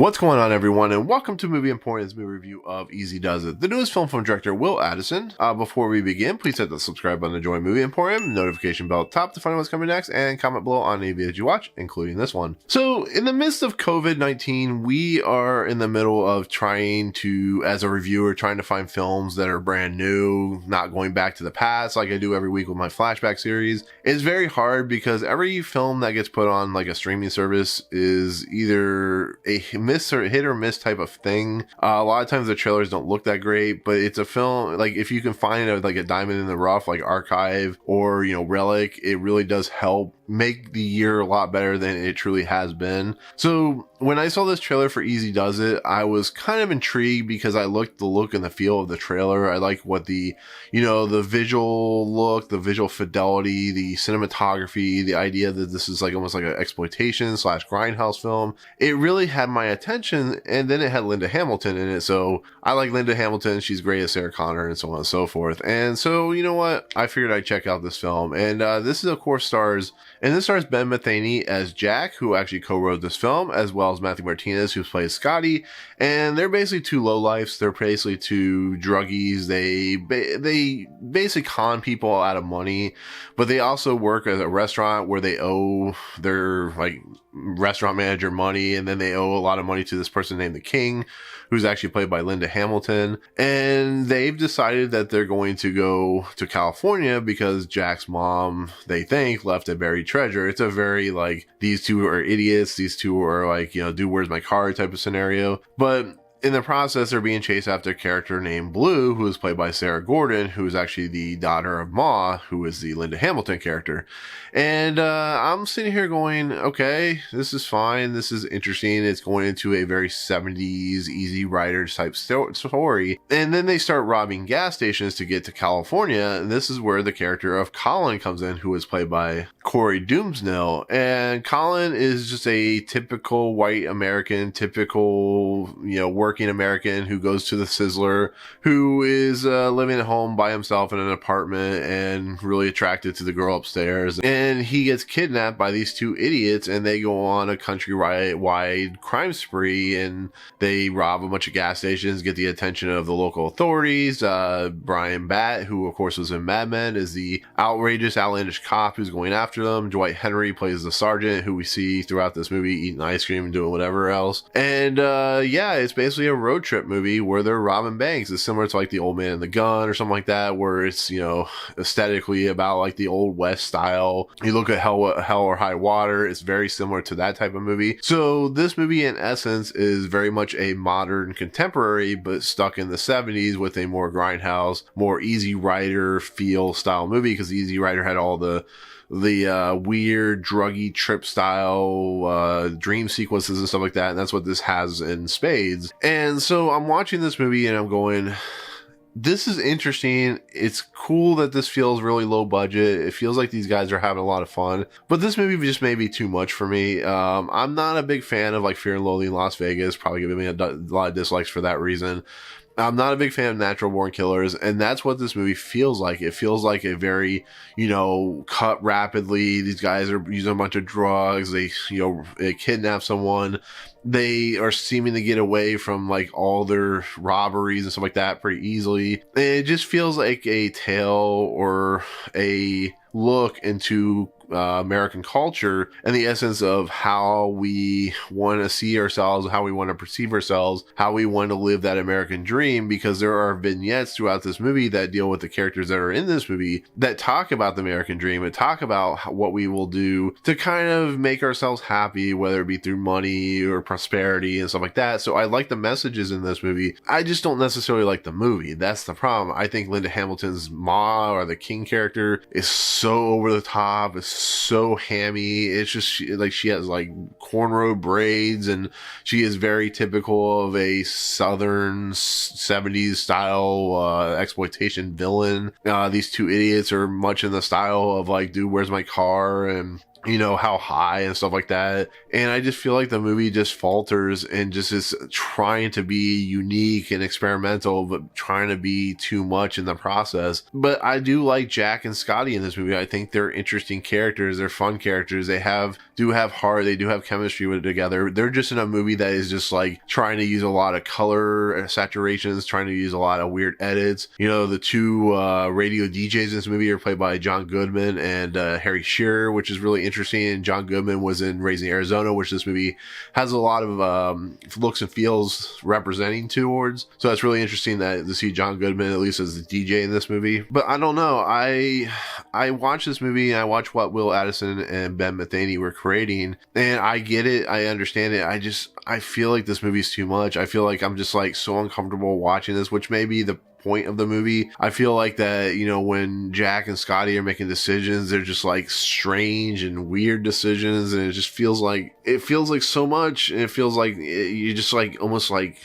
What's going on, everyone, and welcome to Movie Emporium's movie review of Easy Does It, the newest film from director Will Addison. Before we begin, please hit the subscribe button to join Movie Emporium, notification bell at the top to find out what's coming next, and comment below on any videos you watch, including this one. So, in the midst of COVID-19, we are in the middle of trying to, as a reviewer, trying to find films that are brand new, not going back to the past like I do every week with my flashback series. It's very hard because every film that gets put on like a streaming service is either a miss or hit or miss type of thing. A lot of times the trailers don't look that great, but it's a film, like if you can find a diamond in the rough, like Archive or, Relic, it really does help make the year a lot better than it truly has been. So when I saw this trailer for Easy Does It, I was kind of intrigued because I liked the look and the feel of the trailer. I like what the visual look, the visual fidelity, the cinematography, the idea that this is like almost like an exploitation / grindhouse film. It really had my attention, and then it had Linda Hamilton in it. So I like Linda Hamilton. She's great as Sarah Connor and so on and so forth. And so, you know what? I figured I'd check out this film. And this is, of course, stars Ben Matheny as Jack, who actually co-wrote this film, as well as Matthew Martinez, who plays Scotty. And they're basically two lowlifes. They're basically two druggies. They basically con people out of money, but they also work at a restaurant where they owe their restaurant manager money, and then they owe a lot of money to this person named the King, who's actually played by Linda Hamilton. And they've decided that they're going to go to California because Jack's mom, they think, left a buried treasure. It's a very these two are idiots, these two are dude, where's my car type of scenario. But in the process, they're being chased after a character named Blue, who is played by Sarah Gordon, who is actually the daughter of Ma, who is the Linda Hamilton character. And I'm sitting here going, okay, this is fine. This is interesting. It's going into a very 70s Easy Rider type story. And then they start robbing gas stations to get to California. And this is where the character of Colin comes in, who is played by Cory Dumesnil. And Colin is just a typical white American, typical, working American who goes to the Sizzler, who is living at home by himself in an apartment and really attracted to the girl upstairs. And he gets kidnapped by these two idiots, and they go on a countrywide crime spree, and they rob a bunch of gas stations, get the attention of the local authorities. Brian Batt, who of course was in Mad Men, is the outrageous, outlandish cop who's going after them. Dwight Henry plays the sergeant, who we see throughout this movie eating ice cream and doing whatever else. And it's basically a road trip movie where they're robbing banks. It's similar to The Old Man and the Gun or something like that, where it's aesthetically about the Old West style. You look at Hell or High Water, it's very similar to that type of movie. So this movie in essence is very much a modern contemporary, but stuck in the 70s with a more grindhouse, more Easy Rider feel style movie, because Easy Rider had all the weird druggy trip style dream sequences and stuff like that, and that's what this has in spades. And so I'm watching this movie and I'm going, this is interesting. It's cool that this feels really low budget. It feels like these guys are having a lot of fun, but this movie just may be too much for me. I'm not a big fan of Fear and Loathing in Las Vegas, probably giving me a lot of dislikes for that reason. I'm not a big fan of Natural Born Killers, and that's what this movie feels like. It feels like a very, cut rapidly. These guys are using a bunch of drugs. They kidnap someone. They are seeming to get away from all their robberies and stuff like that pretty easily. And it just feels like a tale or a look into American culture and the essence of how we want to see ourselves, how we want to perceive ourselves, how we want to live that American dream, because there are vignettes throughout this movie that deal with the characters that are in this movie that talk about the American dream and talk about what we will do to kind of make ourselves happy, whether it be through money or prosperity and stuff like that. So I like the messages in this movie. I just don't necessarily like the movie. That's the problem. I think Linda Hamilton's Ma, or the King character, is so over the top. It's so hammy. It's just she has cornrow braids, and she is very typical of a southern 70s style exploitation villain. These two idiots are much in the style of dude, where's my car, and how high and stuff like that. And I just feel like the movie just falters and just is trying to be unique and experimental, but trying to be too much in the process. But I do like Jack and Scotty in this movie. I think they're interesting characters. They're fun characters. They have do have heart. They do have chemistry with it together. They're just in a movie that is just like trying to use a lot of color saturations, trying to use a lot of weird edits. You know, the two radio DJs in this movie are played by John Goodman and Harry Shearer, which is really interesting. John Goodman was in Raising Arizona, which this movie has a lot of looks and feels representing towards. So that's really interesting that to see John Goodman at least as the DJ in this movie. But I don't know. I watched this movie and I watched what Will Addison and Ben Matheny were creating, and I get it. I understand it. I feel like this movie's too much. I feel like I'm just like so uncomfortable watching this, which may be the point of the movie. I feel like that, you know, when Jack and Scotty are making decisions, they're just like strange and weird decisions, and it just feels like so much, and it feels like you just like almost like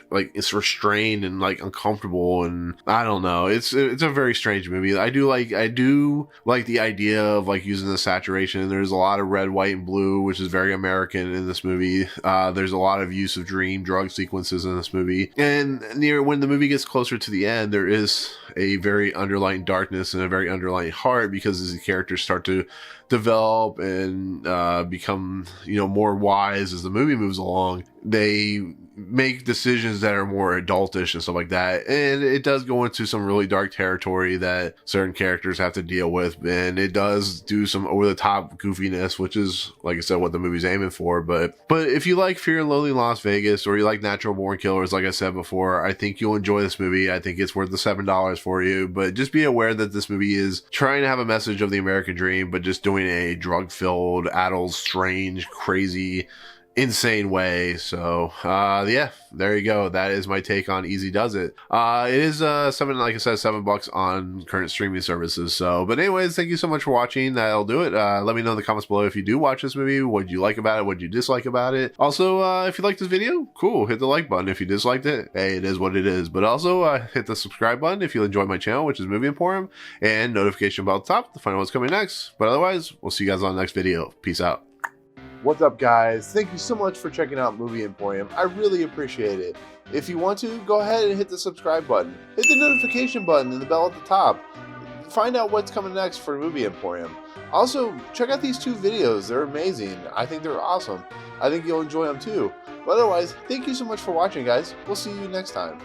it's restrained and like uncomfortable, and I don't know. It's a very strange movie. I do like the idea of like using the saturation. There's a lot of red, white, and blue, which is very American in this movie. There's a lot of use of dream drug sequences in this movie, and when the movie gets closer to the end, there is a very underlying darkness and a very underlying heart, because as the characters start to develop and become, you know, more wise as the movie moves along, they make decisions that are more adultish and stuff like that, and it does go into some really dark territory that certain characters have to deal with, and it does do some over-the-top goofiness, which is, like I said, what the movie's aiming for. But if you like Fear and Loathing in Las Vegas, or you like Natural Born Killers, like I said before, I think you'll enjoy this movie. I think it's worth the $7 for you, but just be aware that this movie is trying to have a message of the American dream, but just doing a drug-filled, adult, strange, crazy, insane way. So yeah, there you go. That is my take on Easy Does It. It is like I said, $7 on current streaming services. So, but anyways, thank you so much for watching. That'll do it. Let me know in the comments below if you do watch this movie. What did you like about it? What did you dislike about it? Also, if you like this video, cool, hit the like button. If you disliked it, hey, it is what it is. But also hit the subscribe button if you enjoy my channel, which is Movie Emporium, and notification bell at the top to find out what's coming next. But otherwise, we'll see you guys on the next video. Peace out. What's up, guys? Thank you so much for checking out Movie Emporium. I really appreciate it. If you want to, go ahead and hit the subscribe button. Hit the notification button and the bell at the top. Find out what's coming next for Movie Emporium. Also, check out these two videos. They're amazing. I think they're awesome. I think you'll enjoy them too. But otherwise, thank you so much for watching, guys. We'll see you next time.